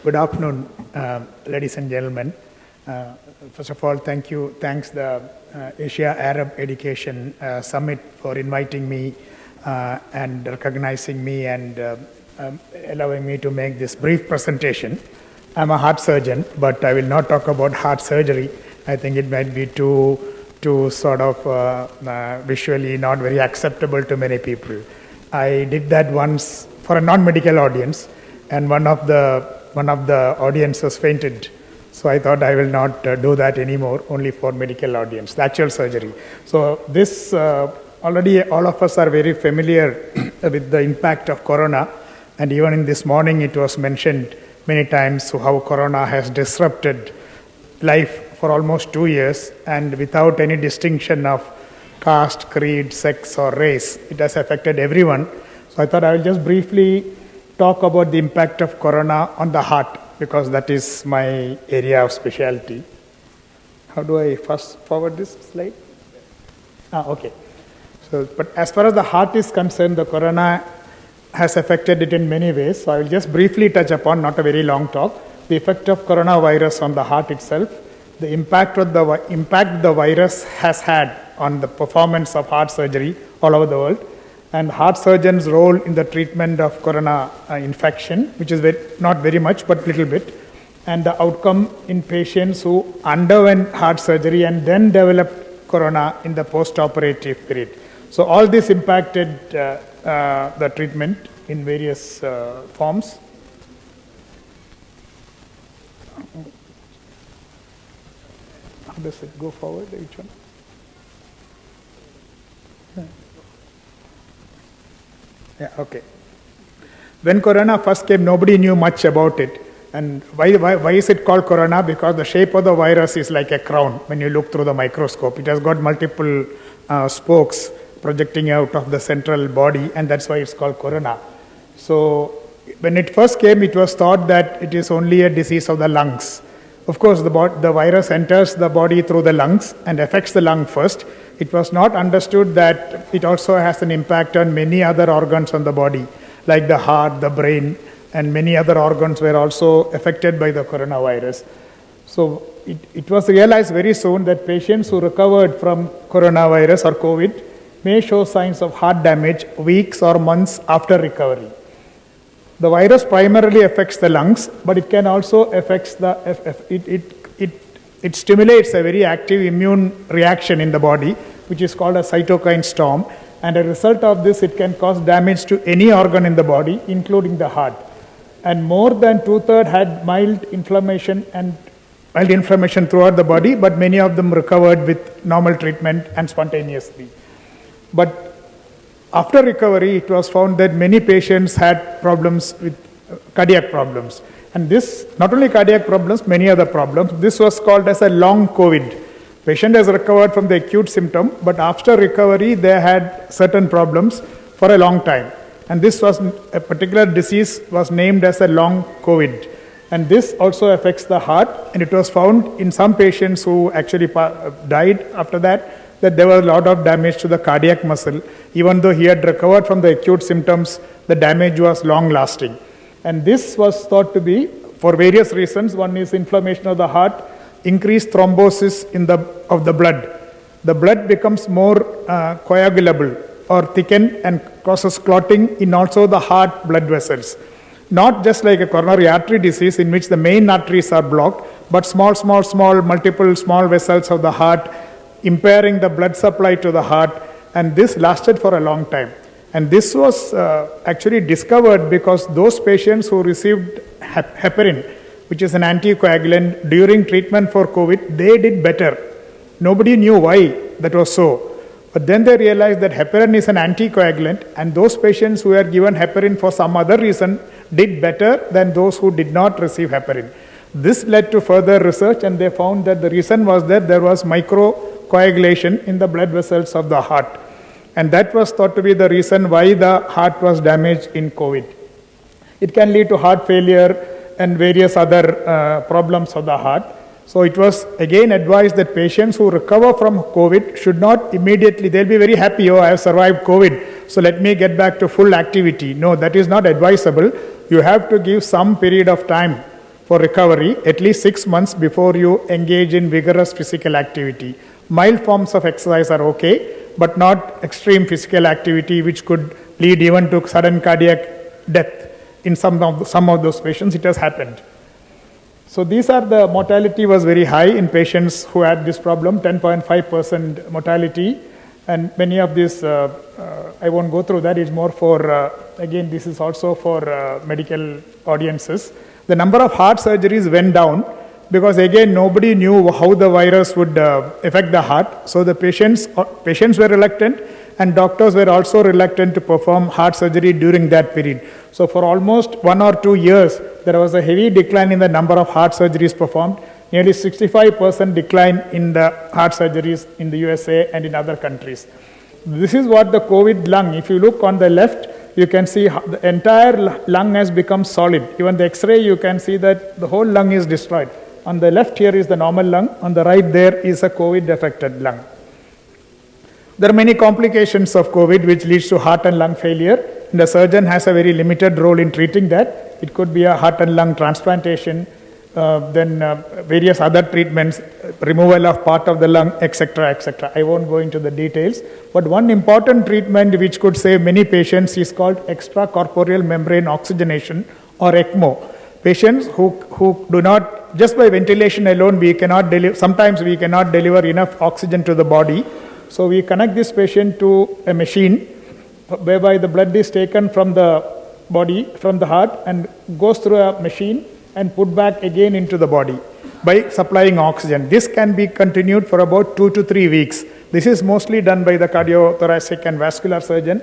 Good afternoon, ladies and gentlemen. First of all, thanks the Asia Arab Education Summit for inviting me and recognizing me and allowing me to make this brief presentation. I'm a heart surgeon, but I will not talk about heart surgery. I think it might be too sort of visually not very acceptable to many people. I did that once for a non-medical audience, and one of the audiences fainted. So I thought I will not do that anymore, only for medical audience, the actual surgery. So this, already all of us are very familiar with the impact of corona, and even in this morning it was mentioned many times how corona has disrupted life for almost 2 years, and without any distinction of caste, creed, sex or race, it has affected everyone. So I thought I will just briefly talk about the impact of corona on the heart, because that is my area of specialty. How do I fast forward this slide? Okay. So, but as far as the heart is concerned, the corona has affected it in many ways. So I will just briefly touch upon, not a very long talk, the effect of coronavirus on the heart itself, the impact the virus has had on the performance of heart surgery all over the world, and heart surgeons' role in the treatment of corona infection, which is not very much, but little bit, and the outcome in patients who underwent heart surgery and then developed corona in the post-operative period. So all this impacted the treatment in various forms. How does it go forward, each one? Yeah, okay. When corona first came, nobody knew much about it. And why is it called corona? Because the shape of the virus is like a crown when you look through the microscope. It has got multiple spokes projecting out of the central body, and that's why it's called corona. So when it first came, it was thought that it is only a disease of the lungs. Of course, the virus enters the body through the lungs and affects the lung first. It was not understood that it also has an impact on many other organs on the body, like the heart, the brain, and many other organs were also affected by the coronavirus. So it was realized very soon that patients who recovered from coronavirus or COVID may show signs of heart damage weeks or months after recovery. The virus primarily affects the lungs, but it can also affect it stimulates a very active immune reaction in the body, which is called a cytokine storm. And as a result of this, it can cause damage to any organ in the body, including the heart. And more than 2/3 had mild inflammation throughout the body, but many of them recovered with normal treatment and spontaneously. But after recovery, it was found that many patients had problems with cardiac problems. And this, not only cardiac problems, many other problems. This was called as a long COVID. Patient has recovered from the acute symptom, but after recovery, they had certain problems for a long time. And this was a particular disease was named as a long COVID. And this also affects the heart. And it was found in some patients who actually died after that there was a lot of damage to the cardiac muscle. Even though he had recovered from the acute symptoms, the damage was long lasting. And this was thought to be for various reasons. One is inflammation of the heart, increased thrombosis of the blood. The blood becomes more coagulable or thickened and causes clotting in also the heart blood vessels. Not just like a coronary artery disease in which the main arteries are blocked, but multiple small vessels of the heart, impairing the blood supply to the heart, and this lasted for a long time. And this was actually discovered because those patients who received heparin, which is an anticoagulant, during treatment for COVID, they did better. Nobody knew why that was so. But then they realized that heparin is an anticoagulant, and those patients who were given heparin for some other reason did better than those who did not receive heparin. This led to further research, and they found that the reason was that there was microcoagulation in the blood vessels of the heart. And that was thought to be the reason why the heart was damaged in COVID. It can lead to heart failure and various other problems of the heart. So it was again advised that patients who recover from COVID should not immediately, they'll be very happy, oh, I have survived COVID, so let me get back to full activity. No, that is not advisable. You have to give some period of time for recovery at least 6 months before you engage in vigorous physical activity. Mild forms of exercise are okay, but not extreme physical activity which could lead even to sudden cardiac death. In some of those patients, it has happened. So these are the mortality was very high in patients who had this problem, 10.5% mortality. And many of these, I won't go through that, it's more for, again, this is also for medical audiences. The number of heart surgeries went down because again, nobody knew how the virus would affect the heart. So the patients were reluctant and doctors were also reluctant to perform heart surgery during that period. So for almost 1 or 2 years, there was a heavy decline in the number of heart surgeries performed, nearly 65% decline in the heart surgeries in the USA and in other countries. This is what the COVID lung, if you look on the left, you can see the entire lung has become solid. Even the X-ray, you can see that the whole lung is destroyed. On the left here is the normal lung, on the right there is a COVID-affected lung. There are many complications of COVID which leads to heart and lung failure. And the surgeon has a very limited role in treating that. It could be a heart and lung transplantation, then various other treatments, removal of part of the lung, etc., etc. I won't go into the details. But one important treatment which could save many patients is called extracorporeal membrane oxygenation, or ECMO. Patients who do not, just by ventilation alone, sometimes we cannot deliver enough oxygen to the body. So we connect this patient to a machine whereby the blood is taken from the body, from the heart, and goes through a machine and put back again into the body by supplying oxygen. This can be continued for about 2 to 3 weeks. This is mostly done by the cardiothoracic and vascular surgeon.